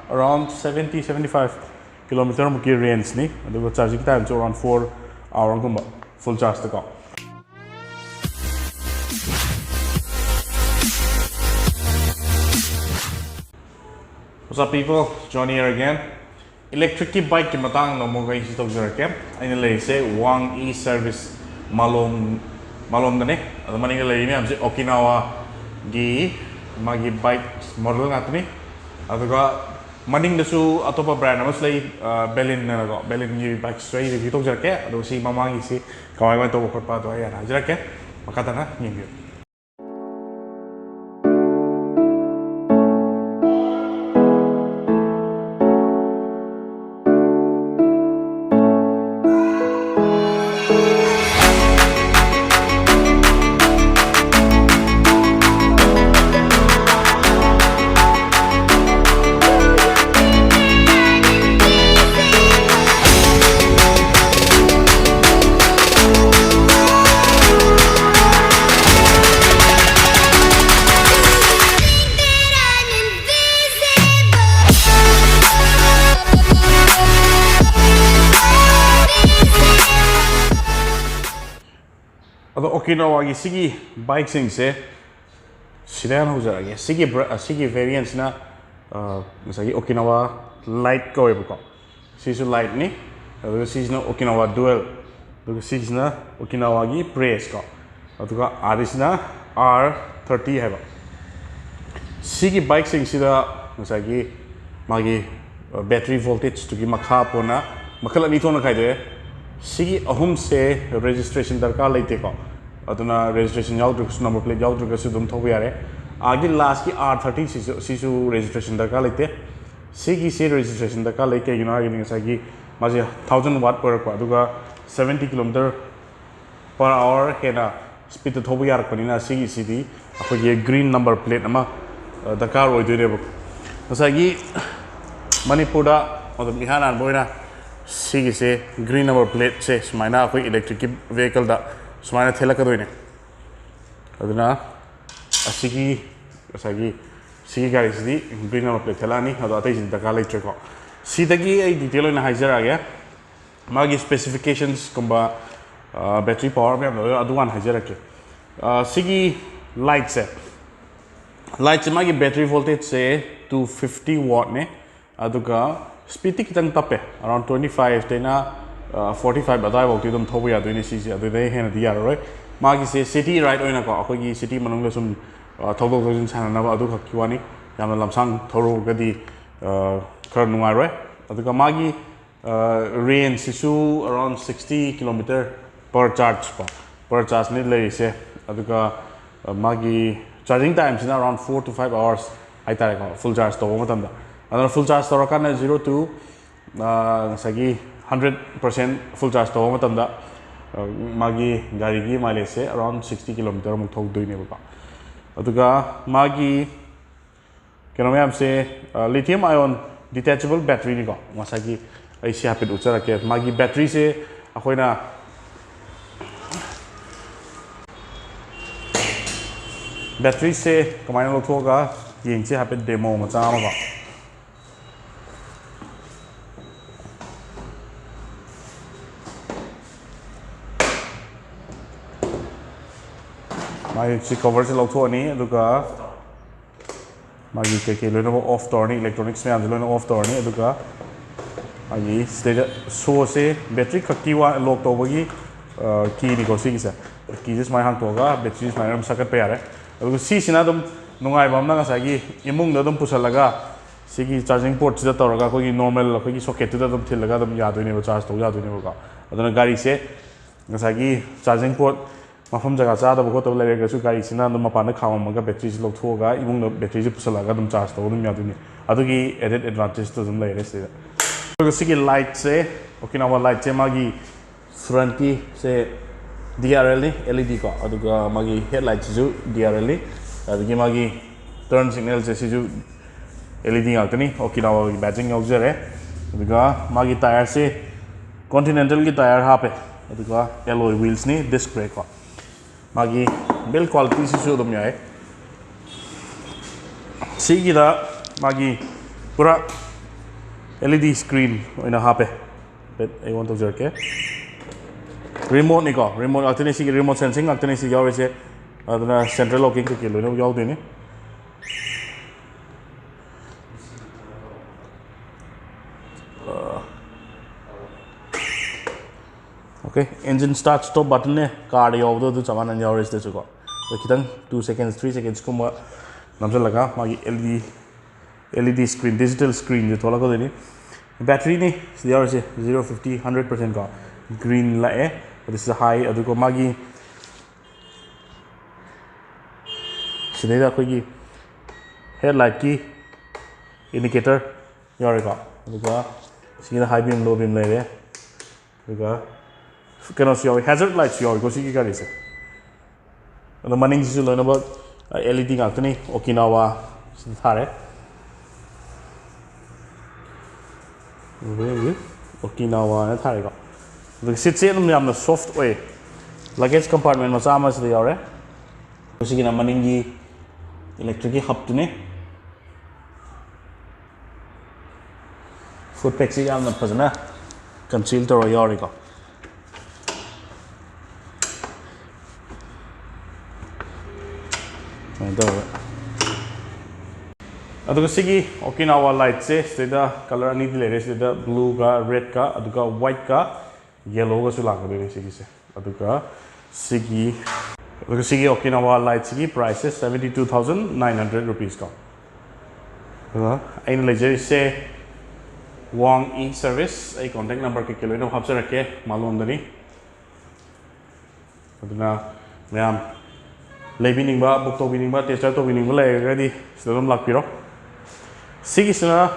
around 70-75 kilometer muki range ni. Aduga charging time so around 4 hours gumba full charge ta ko. What's up people? Johnny here again. Electric bike ki matang no mo gai sitok jara ke. Aina lei se Wang-E-Services Malom dane. Adu maninga lei ni amse Okinawa gi magi bike model ngatni. Aduga maning dasu atopa brand amas lei Benling na go. Benling ni bike straight ki tok jara ke. Adu si mamangi si kawai man to ko pa to ya na jara ke. Makata na ni. Okinawa ki sigi bike sing se sidan ho jara ge sigi variants na misagi Okinawa light ko ebo ko sisu light ni adu sisna Okinawa dual adu sisna Okinawa gi press ko adu ka adisna R30 heba sigi bike sing sida misagi magi battery voltage to gi makha pona makhala ni thona khai de sigi ahum se registration darkar leite ko aduna registration yaudrus number plate yaudrus dum thobi yare agi last ki R30 sisu registration darkar leite sigi se registration darkar leike yuna gi sagi maji 1000 watt per ko aduga 70 km per hour hena speed to thobi yar konina sigi city akogi green number plate ama darkar oi dire sagi Manipur da odum ihana boina sigi se green number plate se smaina akoi electric vehicle da smaina thela ka doine aduna asigi sigi gari sidi green number plate thela ni adu atai sin daka electric ko sidagi ai detail na hajara ga magi specifications kumba battery power me adu wan hajara ke sigi light se magi battery voltage se 250 watt ne aduga speed kitang tape around 25 tena 45 adai volti dum thobu ya doini si adu dei hena di yaro magi se city ride oina ko akogi city manung le sum thobok thojin sana na adu khakki wani yamna lamsang thoru gadi khar nungai roi aduga magi range sisu around 60 km per charge ni le se aduga magi charging time is around 4 to 5 hours ai tare ko full charge to matam da adana full charge to rakana 0 to sagi 100% full charge to matam da magi gari gi mileage se around 60 km muk thok doine ba aduga magi keno yam se lithium ion detachable battery ni ko masagi ai si hapit uchara ke magi battery se akoina battery se kamaina lo thoga yeng se hapit demo ma cha ma ba mai si cover se lo tho ni aduga magi ke loino off door ni electronics me loino off door ni aduga ai stage so se battery khakti wa lock to bagi key ni ko si sa key just mai hang to ga battery mai ram sakat pe yare aduga si sina dum nungai bam na sa gi imung da dum pusalaga sigi charging port sida toraga ko gi normal ko gi socket da dum thilaga dum ya doine ba charge to ya doine ba aduna gari se ngasa gi charging port mafam jaga cha da ko to le ga su gari sina dum mapa na khawam ga battery lo thoga imung da battery ji pusalaga dum charge to dum ya doine adugi added advantage to dum le re se ko sigi light se Okinawa light se magi front ki se DRL ni LED ko aduga magi headlight ju DRL ni adugi magi turn signal se ju LED ngakni Okinawa badging yaujare aduga magi tire se Continental ki tire hape aduga alloy wheels ni disc brake ko magi build quality se su dum yae sigi da magi pura LED screen oina hape bet I want to jerke remote ni ko remote alternate si remote sensing alternate si yaw se aduna central locking ke lo no yaw deni okay engine start stop button ne car yaw do chaman an yaw res de ko kitang 2 seconds 3 seconds kuma namjal laga magi LED screen digital screen je thola ko deni battery ni yaw se 0 50 100% ka green la e this is a high adu ko magi sideda ko gi headlight ki indicator yaw re ka adu ko sida high beam low beam le re adu ko kano si yaw hazard lights yaw ko si ki gari se adu maning ji lo na ba LED ngak tani Okinawa thare Okinawa na thare ko the seat num yamna soft way luggage compartment ma sama se yaw re ko si na maning ji electric hub tuni foot peg si yamna phajana conceal to yaw re ko aduga sigi Okinawa light se seda color ani dile re seda blue ka red ka aduga white ka yellow ka su lag de sigi se aduga sigi Okinawa light sigi price is 72,900 rupees ka aina leje se Wang-E-Services ai contact number ke kilo no habsa rakke Malom dani aduna mayam lebining ba book to bining ba test to bining ba le ready sedom lak piro sigi sina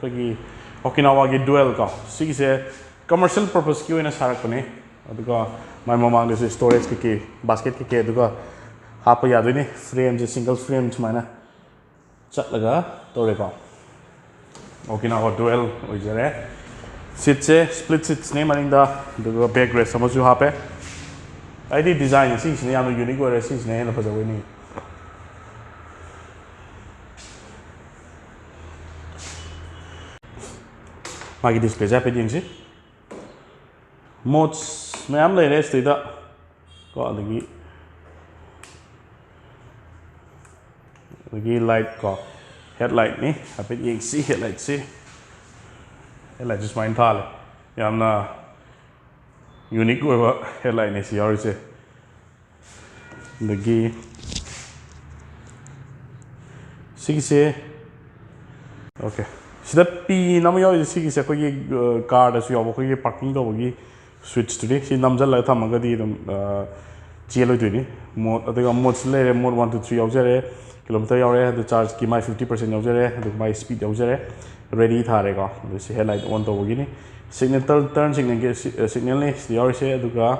ko gi Okinawa gi dual ka sigi se commercial purpose ki ina sarak ne aduga my mama this storage ki basket ki aduga hapa ya dini frame je single frame chmana chat laga to re ka Okinawa dual ojare seat se split seats ne maninda aduga back rest samasu hape ID design is ne yamno unique ore is ne na pajawe ni magi display ja pe jingsi modes me am le rest da ko adagi light ko headlight ni ape jingsi headlight just mind thale yamna unique over headline is yours the six okay sida p nam yo six ko gi car da su yo ko gi parking do gi switch to si namjal la thamaga di chelo to ni mod adaga mod le mod 1 to 3 yo jare kilometer yo re the charge ki my 50% yo jare the my speed yo jare ready thare ga si headlight on to gi ni signal turn signal ni yaw se aduga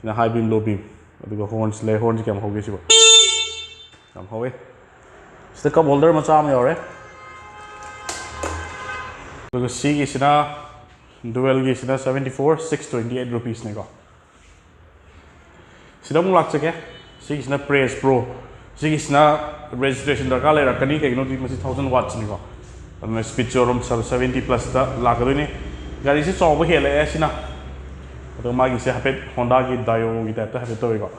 na high beam low beam aduga horns le horns kam hoge sibo kam howe sta cup holder ma cham yaw re aduga si gi sina dual gi sina 74,628 rupees ne ko sida mu lak chake si gi sina Press Pro si gi sina registration da ka le rakani ke no di ma 1000 watts ne ko and speed showroom 70 plus da lakaduni gari se chaw he le asina to magi se hapet Honda gi Dio gi ta ta hapet to go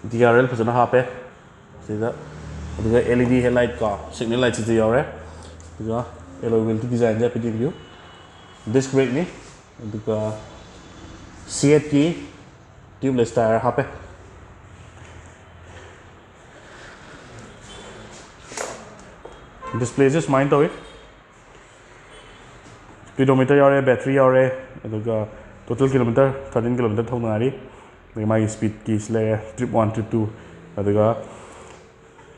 DRL phajana hape sida aduga LED headlight ka signal light se yore aduga alloy wheel design ja pidi view disc brake ni aduga Seat ki tubeless tire hape display just mind to speedometer yore battery yore aduga total kilometer 13 kilometer thonari my speed ki sle trip 1 trip 2 aduga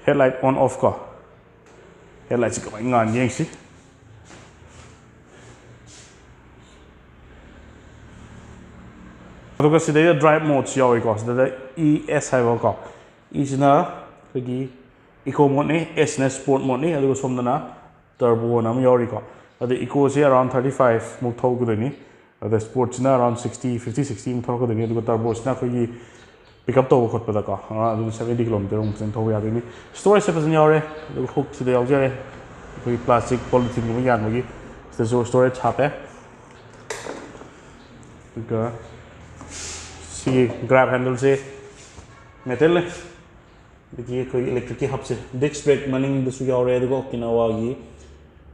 headlight on off ka headlight ko ngan yeng si aduga sidai drive mode yore ko sidai ES hai ko isna gi eco mode ni S na sport mode ni aduga somdana turbo nam yore ko the eco is around 35 muk thau ko ni the sports na around 60 50 60 muk thau ko ni the turbo na ko gi pick up to khot pada ka 70 km thau ya ni storage se pasan yore the hook se yaw jare ko plastic polythene ko yan gi sidasu storage hape aduga si grab handle se metal digi koi electric ki hub se disc brake maning dasu yaure aduga Okinawa gi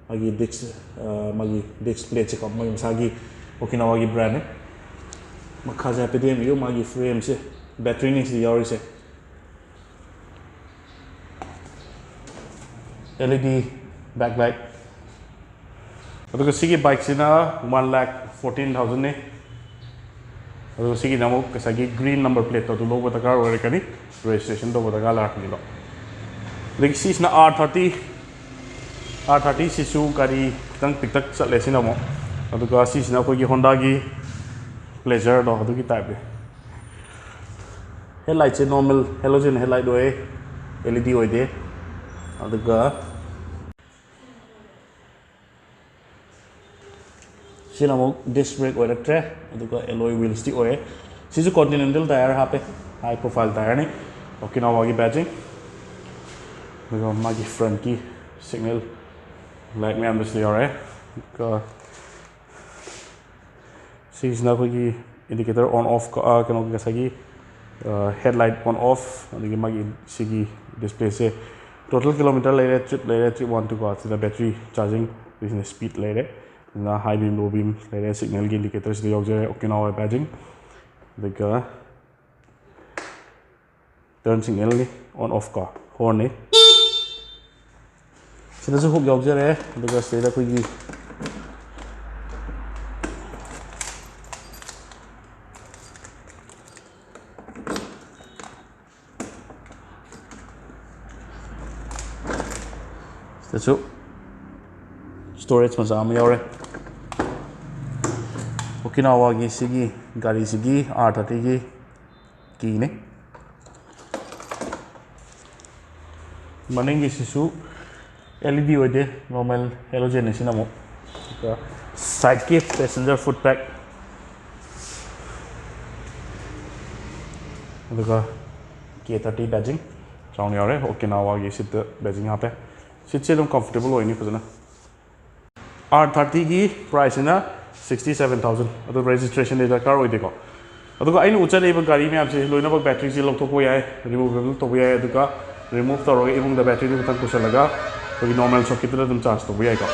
agi disc magi disc plate se kam mai sagi Okinawa gi brand makhaja pdm yo magi frame se battery ni se yaure se LED backlight. Aduga sigi bike sina 1,14,000 ne. Aduga sigi namo kasagi green number plate to lo bataka ore kani registration to bataka la ni lo. Aduga si sina R30 sisu kari tang piktak chatle sina mo. Aduga si sina ko gi Honda gi Pleasure do adugi type. Headlight se normal halogen headlight do LED oide. Aduga Sinamo disc brake oil tre, aduga alloy wheels ti oil. Sisu Continental tire hape, high profile tire ni. Okinawa gi badging. Aduga magi front ki signal light me am display ore. Aduga sisu na ko gi indicator on off ka kano gi sagi headlight on off. Aduga magi sigi display se total kilometer later trip 1 to go the battery charging business speed later. Na high beam low beam later signal indicators the Okinawa badging the turn signal ni on off ka horn ni sida su hook yog jare the sida ko gi so storage masam yaure Okinawa gi sigi gari sigi R30 gi ki ne maning gi sisu LED ode normal halogen sinamo side ki passenger foot pack aduga K30 badging sound yaure Okinawa gi sit badging hape sit se comfortable hoini phajana R30 gi price na 67,000 adu registration data car oideko aduga ainu uchale ba gari me apse loina ba battery se lokthok ko yai removable to yai aduga remove to roge ibung da battery du tak kusalaga to normal socket da dum charge to yai ko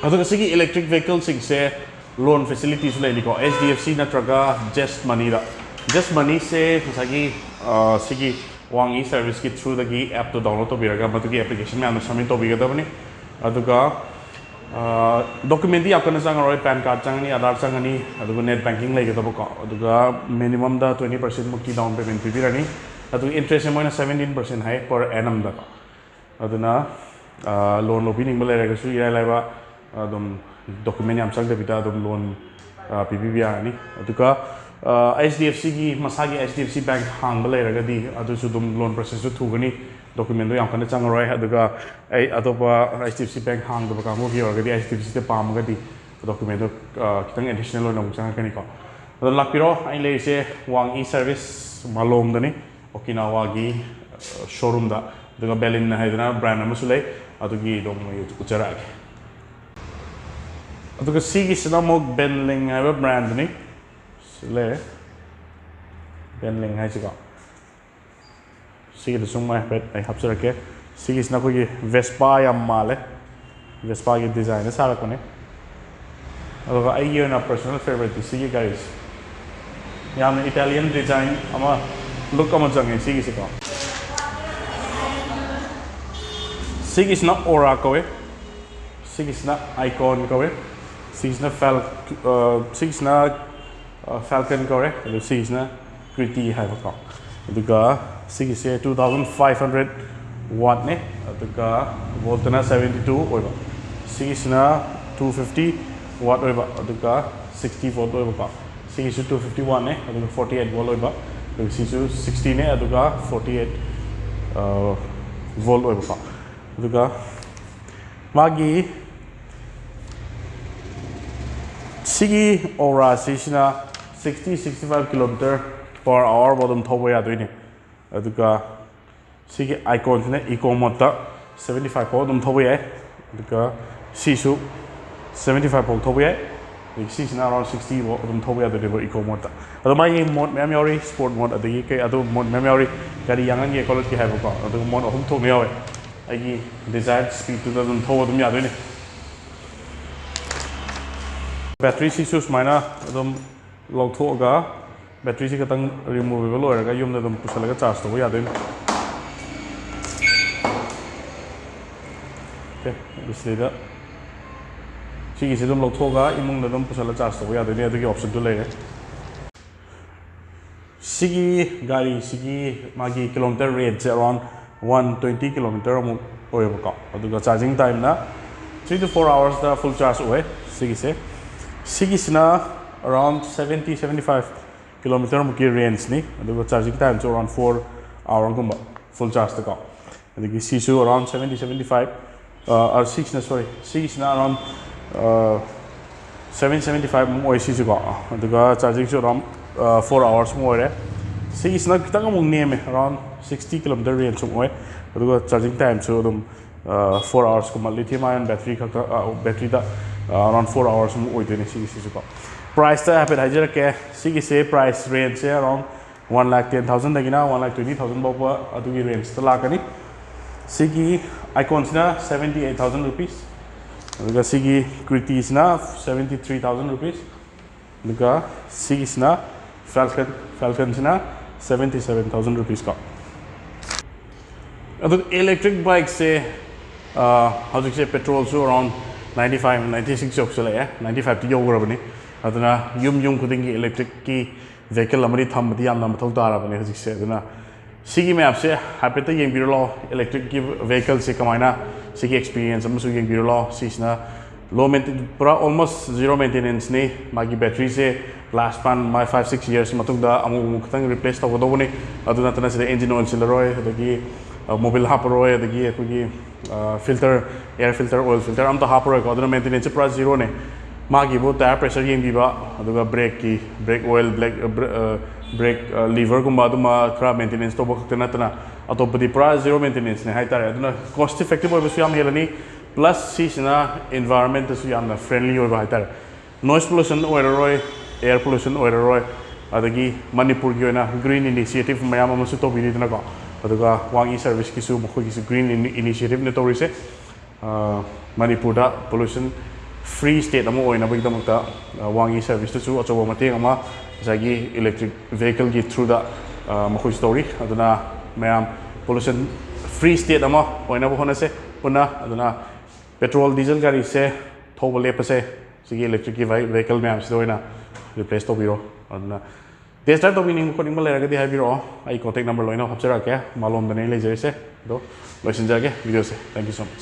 aduga sigi electric vehicle sing se loan facilities le liko SDFC natraga just money se sagi sigi Wang-E-Services ki through the app to download to biraga matugi application me anu submit to biga da bani aduga document di apna sang roi pan card chang ni Aadhaar chang ni aduga net banking lai gata ko aduga minimum da 20% mukti down payment pi birani aduga interest amount 17% hai per annum da aduna loan lo bining bale raga su ira laiba adum document yam sang da bita adum loan PPB ani aduga SDFC gi masagi SDFC bank hang bale raga di adu su dum loan process su thugani document yang kana chang roi aduga ai atopa HDFC bank hang do ka mo gi orga HDFC te pam ga di document kitang additional loan chang kani ko adu lakpiro ai le se Wang-E-Services Malom dani Okinawa gi showroom da aduga Berlin na haidana brand amasu lei adugi dom uchara ge aduga sigi sinamo Benling aba brand ni le Benling hai chiga sigi the sung mai pet ai hapsara ke sigi sna ko gi Vespa ya male Vespa gi design sara ko ne aduga ai yo na personal favorite sigi guys yam Italian design ama look ama jang sigi siko sigi sna aura ko sigi sna icon ko sigi sna falcon ko sigi sna kriti hai ko aduga sigi se 2500 watt ne aduga volt na 72 oiba sigi sna 250 watt oiba aduga 60 volt oiba sigi su 250 watt ne aduga 48 volt oiba aduga sigi su 60 ne aduga 48 volt oiba aduga magi sigi aura sina 60-65 km per hour bodum thobo ya doini aduga sigi icon ne eco mode 75 po dum thobo ya aduga sisu 75 ꯐꯥꯎ ꯊꯧꯕ ꯌꯥꯏ ꯑꯗꯒꯤ ꯁꯤꯁꯤꯅ around 60 ꯐꯥꯎ ꯑꯗꯨꯝ ꯊꯧꯕ ꯌꯥꯗꯣꯏꯅꯦꯕ ꯏꯀꯣ ꯃꯣꯗꯇ ꯑꯗꯣ ꯃꯥꯒꯤ ꯃꯣꯗ ꯃꯌꯥꯝ ꯌꯥꯎꯔꯤ ꯁ꯭ꯄꯣꯔꯠ ꯃꯣꯗ ꯑꯗꯒꯤ ꯀꯩ ꯑꯗꯨ ꯃꯣꯗ ꯃꯌꯥꯝ ꯌꯥꯎꯔꯤ ꯒꯥꯔꯤ ꯌꯥꯡꯍꯟꯒꯦ ꯈꯣꯠꯂꯛꯀꯦ ꯍꯥꯏꯕꯀꯣ ꯑꯗꯨꯒ ꯃꯣꯗ 3 ꯊꯣꯛꯅ ꯌꯥꯎꯋꯦ ꯑꯩꯒꯤ ꯗꯤꯖꯥꯏꯔ ꯁ꯭ꯄꯤꯗꯇꯨꯗ ꯑꯗꯨꯝ ꯊꯧꯕ ꯑꯗꯨꯝ ꯌꯥꯗꯣꯏꯅꯦ ꯕꯦꯇ꯭ꯔꯤꯁꯤꯁꯨ ꯁꯨꯃꯥꯏꯅ ꯑꯗꯨꯝ ꯂꯧꯊꯣꯛꯑꯒ ꯕꯦꯇ꯭ꯔꯤꯁꯤ ꯈꯤꯇꯪ ꯔꯤꯃꯨꯚꯦꯕꯜ ꯑꯣꯏꯔꯒ ꯌꯨꯝꯗ ꯑꯗꯨꯝ ꯄꯨꯁꯜꯂꯒ ꯆꯥꯔꯖ ꯇꯧꯕ ꯌꯥꯗꯣꯏꯅꯦ 오케이, ꯗꯤꯁꯄ꯭ꯂꯦꯗ 시기ꯁꯤ ꯑꯗꯨꯝ ꯂꯧꯊꯣꯛꯑꯒ ꯏꯃꯨꯡꯗ ꯑꯗꯨꯝ ꯄꯨꯁꯜꯂ ꯆꯥꯔꯖ ꯇꯧꯕ ꯌꯥꯗꯣꯏꯅꯦ ꯑꯗꯨꯒꯤ ꯑꯣꯞꯁꯟꯗꯨ ꯂꯩꯔꯦ 시기 가리시기 마기 킬로미터 레인지 around 120 킬로미터 ꯑꯃꯨꯛ ꯑꯣꯏꯕꯀꯣ ꯑꯗꯨꯒ ಚಾರ್ಜಿಂಗ್ ಟೈಮ್ನ 3 to 4 hours the full charge ꯑꯣꯏ 시기ꯁꯦ 시기ꯁꯤꯅ around 70-75 ಕಿಲೋಮೀಟರ್ ಮುಕ್ಕಿ ರೇಂಜ್ನಿ ꯑꯗꯨꯒ ಚಾರ್ಜಿಂಗ್ ಟೈಮ್ꯁꯨ around 4 hour ꯒꯨꯝꯕ ಫುಲ್ ಚಾರ್ಜ್ꯗꯀꯣ ꯑꯗꯒꯤ ꯁꯤꯁꯨ around 70-75 6나 sorry 시기ꯁꯤ나 around 775 ꯃꯨꯛ ꯑꯣꯏ ꯁꯤꯁꯨꯀꯣ ꯑꯗꯨꯒ ಚಾರ್ಜಿಂಗ್ꯁꯨ around 4 hours ꯃꯨꯛ ꯑꯣꯏꯔꯦ 시기ꯁꯤꯅ ꯈꯤꯇꯪ ꯑꯃꯨꯛ ꯅꯦꯝꯃꯦ around 60 ꯀꯤꯂꯣꯃꯤꯇꯔ ꯔꯦꯟꯖ ꯃꯨꯛ ꯑꯣꯏ ꯑꯗꯨꯒ ಚಾರ್ಜಿಂಗ್ ꯇꯥꯏꯝꯁꯨ ꯑꯗꯨꯝ 4 hours ꯀꯨꯝꯕ ꯂꯤꯊꯤꯌꯝ ꯑꯥꯌꯟ ꯕꯦꯇ꯭ꯔꯤ ꯈꯛꯇ ꯕꯦꯇ꯭ꯔꯤꯗ around 4 hours ꯃꯨꯛ ꯑꯣꯏꯗꯣꯏꯅꯦ 시기ꯁꯤꯁꯨꯀꯣ ꯄ꯭ꯔꯥꯏꯁꯇ ꯍꯥꯏꯐꯦꯠ ꯍꯥꯏꯖꯔꯛꯀꯦ ꯁꯤꯒꯤꯁꯦ ꯄ꯭ꯔꯥꯏꯁ ꯔꯦꯟꯖꯁꯦ around 1,10,000 ꯗꯒꯤꯅ 1,20,000 ꯐꯥꯎꯕ ꯑꯗꯨꯒꯤ ꯔꯦꯟꯖꯇ ꯂꯥꯛꯀꯅꯤ सिगी आइकॉन्सना 78,000 रुपीस अदुगा सिगी क्रिटीसना 73,000 रुपीस अदुगा सिगिसना फाल्कनसना 77,000 रुपीस का अदु इलेक्ट्रिक बाइक से हजिक से पेट्रोल सु अराउंड 95 96 जोक चले 95 ति योगरबनी अदुना युम खुदिंगी इलेक्ट्रिक की vehicle amari thambadi yamna mathau tarabani hजिक से अदुना सिगी मैप से हाइपेट येंबिरो इलेक्ट्रिक की वेहिकल से कमायना सिगी एक्सपीरियंस अमसु येंबिरो सिसना लो मेंटेन पूरा ऑलमोस्ट जीरो मेंटेनेंस ने मागी बैटरी से लास्ट पान माय 5-6 years मतुंगदा अमु खतंग रिप्लेस तौगदोबने अदु नतना से इंजिन ऑयल सिलरोय अदगी मोबाइल हापरोय अदगी अखोगी filter air filter oil filter अमता हापरोय को अदु मेंटेनेंस पूरा जीरो ने मागी बो टायर प्रेशर येंबिबा अदुगा ब्रेक ऑयल ब्रेक लीवर गुम्बा दुमा खरा मेंटेनेंस तो बखत नतना अतोपदि पूरा जीरो मेंटेनेंस ने हाइतारे अदुना कॉस्ट इफेक्टिव ओइबसु याम हेलनी प्लस सिसना एनवायरनमेंट सु यामना फ्रेंडली ओइबा हाइतारे नॉइस पोल्यूशन ओइररोय एयर पोल्यूशन ओइररोय अदगी मणिपुर की ओइना ग्रीन इनिशिएटिव मयाम अमसु तोबिदिना को अदुगा Wang-E-Services किसु मखोगिसु ग्रीन इनिशिएटिव ने तोरिसे मणिपुर दा पोल्यूशन फ्री स्टेट अमो ओइनाबगिदमक्ता Wang-E-Services सु अचोबा मतेंग अमा जागी इलेक्ट्रिक वेहिकल की थ्रू दा मखोइ स्टोरी अदुना मैम पोल्यूशन फ्री स्टेट अमा ओइनाबो होनसे पुना अदुना पेट्रोल डीजल गाड़ी से थोबो लेपसे सिगी इलेक्ट्रिक की वेहिकल मैम से ओइना रिप्लेस तोबिरो अदुना टेस्ट ड्राइव तोबिनिंग कोडिंग लेरगदि हाइबिरो आई कांटेक्ट नंबर लोइना हपचराके मालोम दने लेजरिसे दो लोइसनजागे वीडियो से थैंक यू सो मच